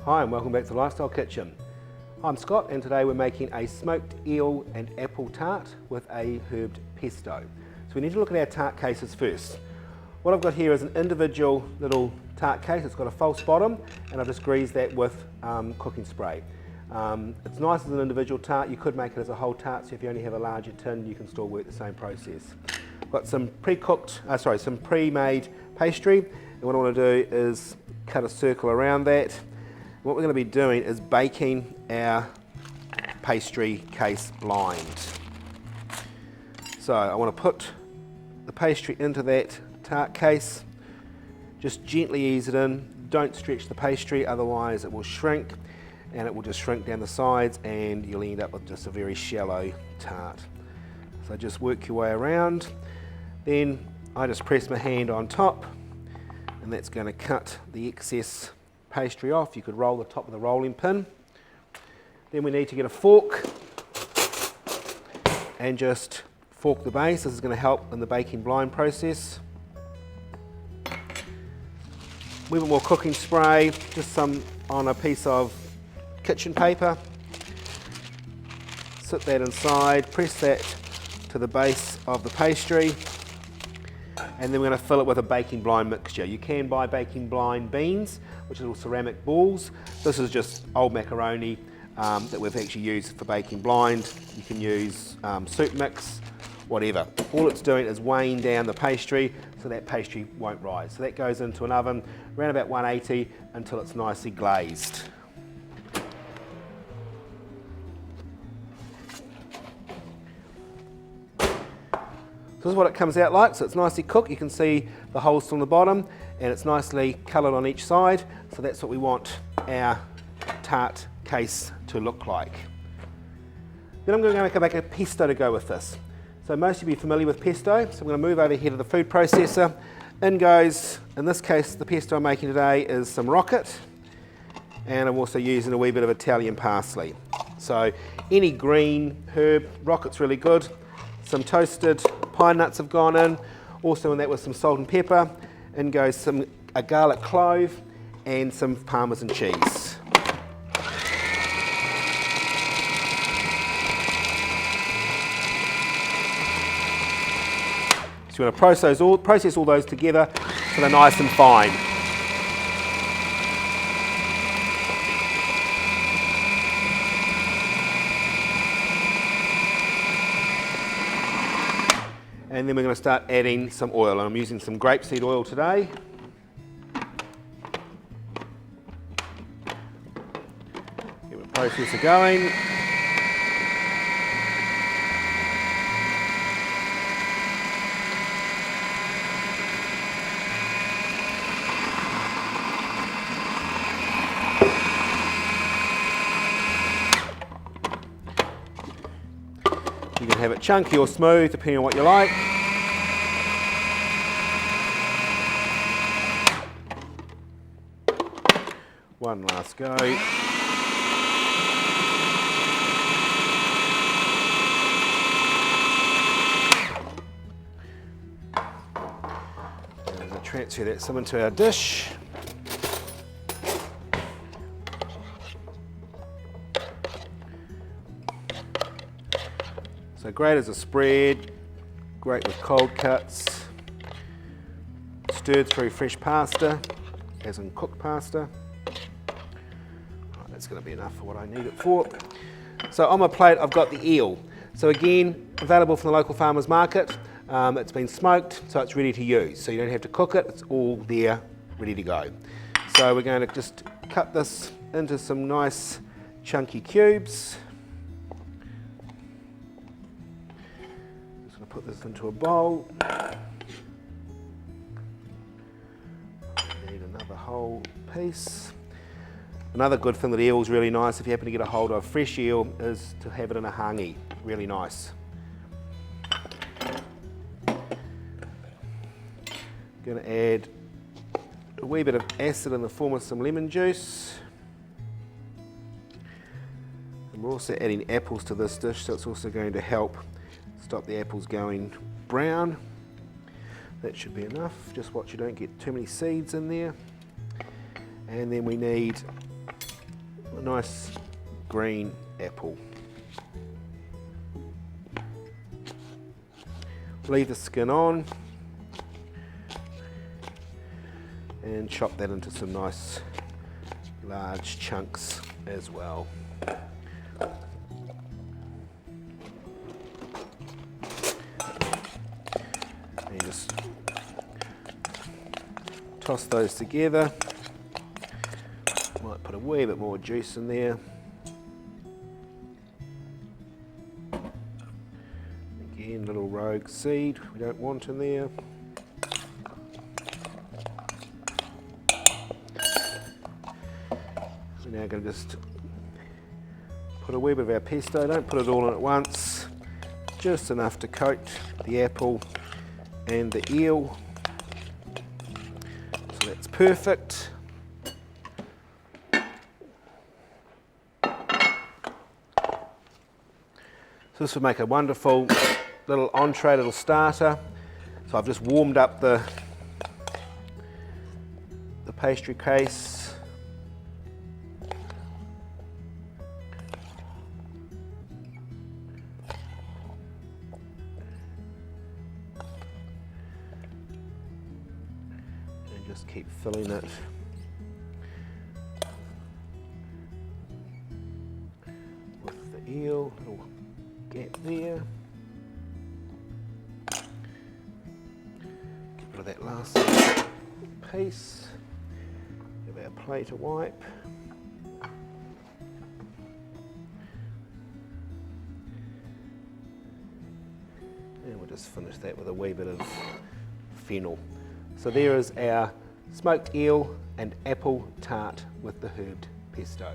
Hi and welcome back to Lifestyle Kitchen. I'm Scott and today we're making a smoked eel and apple tart with a herb pesto. So we need to look at our tart cases first. What I've got here is an individual little tart case. It's got a false bottom and I've just greased that with cooking spray. It's nice as an individual tart. You could make it as a whole tart, so if you only have a larger tin you can still work the same process. Got some some pre-made pastry, and what I want to do is cut a circle around that. What we're going to be doing is baking our pastry case blind. So I want to put the pastry into that tart case, just gently ease it in, don't stretch the pastry otherwise it will shrink and it will just shrink down the sides and you'll end up with just a very shallow tart. So just work your way around, then I just press my hand on top and that's going to cut the excess pastry off. You could roll the top of the rolling pin. Then we need to get a fork and just fork the base. This is going to help in the baking blind process. A little bit more cooking spray, just some on a piece of kitchen paper. Sit that inside, press that to the base of the pastry, and then we're going to fill it with a baking blind mixture. You can buy baking blind beans, which are little ceramic balls. This is just old macaroni that we've actually used for baking blind. You can use soup mix, whatever. All it's doing is weighing down the pastry so that pastry won't rise. So that goes into an oven around about 180 until it's nicely glazed. So this is what it comes out like. So it's nicely cooked. You can see the holes from the bottom and it's nicely coloured on each side. So that's what we want our tart case to look like. Then I'm going to make a pesto to go with this. So most of you are familiar with pesto. So I'm going to move over here to the food processor. In goes, in this case, the pesto I'm making today is some rocket. And I'm also using a wee bit of Italian parsley. So any green herb, rocket's really good. Some toasted pine nuts have gone in, also in that with some salt and pepper. In goes a garlic clove and some Parmesan cheese. So you want to process all those together so they're nice and fine. And then we're going to start adding some oil. I'm using some grapeseed oil today. Get the processor going. You can have it chunky or smooth depending on what you like. One last go. And we'll transfer that some into our dish. So great as a spread, great with cold cuts, stirred through fresh pasta, as in cooked pasta. Right, that's going to be enough for what I need it for. So on my plate I've got the eel. So again, available from the local farmers market. It's been smoked, so it's ready to use. So you don't have to cook it, it's all there, ready to go. So we're going to just cut this into some nice chunky cubes. Put this into a bowl. Need another whole piece. Another good thing that eel is really nice if you happen to get a hold of fresh eel is to have it in a hangi. Really nice. Going to add a wee bit of acid in the form of some lemon juice. And we're also adding apples to this dish, so it's also going to help stop the apples going brown. That should be enough. Just watch you don't get too many seeds in there. And then we need a nice green apple. Leave the skin on and chop that into some nice large chunks as well. And just toss those together. Might put a wee bit more juice in there. Again, little rogue seed we don't want in there. We're now going to just put a wee bit of our pesto. Don't put it all in at once, just enough to coat the apple and the eel. So that's perfect. So this will make a wonderful little entree, little starter. So I've just warmed up the pastry case. And just keep filling it with the eel. Little gap there. Get rid of that last piece. Give our plate a wipe. And we'll just finish that with a wee bit of fennel. So there is our smoked eel and apple tart with the herb pesto.